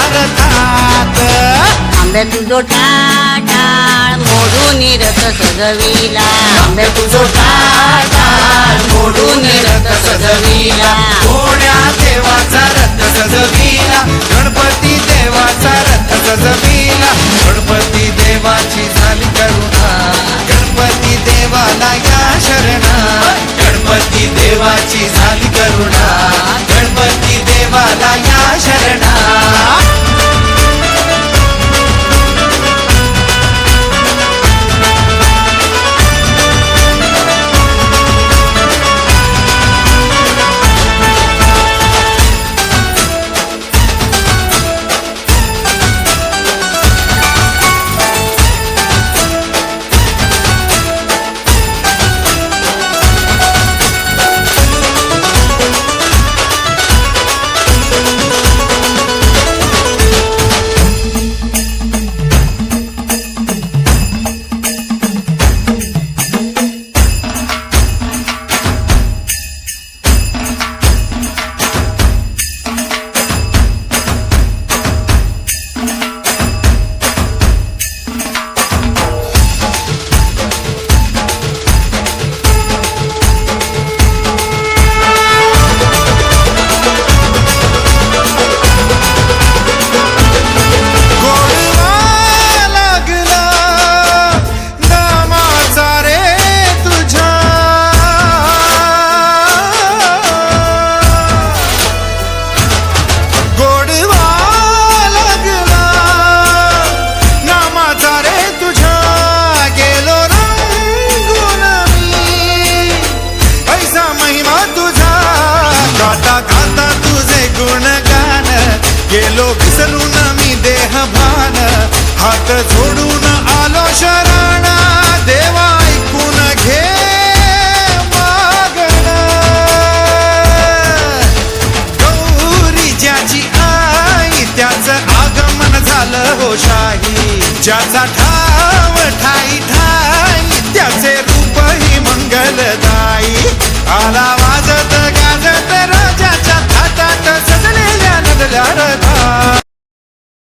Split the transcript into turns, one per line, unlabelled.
अर्थात
आंबे तुझो टाळ मोडून रथ सजविला
आंबे तुझो टाळ मोडून रथ सजविला कोण्या देवाचा रथ सजविला गणपती देवाचा रथ सजविला गणपती देवाची झाली करुणा गणपती देवाला या शरणा गणपती देवाची झाली करुणा गणपती देवाला या शरणा गेलो विसरून मी देह भान हात जोडून आलो शरण देवा ऐकून घे मागण गौरी ज्याची आई त्याचं आगमन झालं हो शाही ज्याचा ठाव ठाई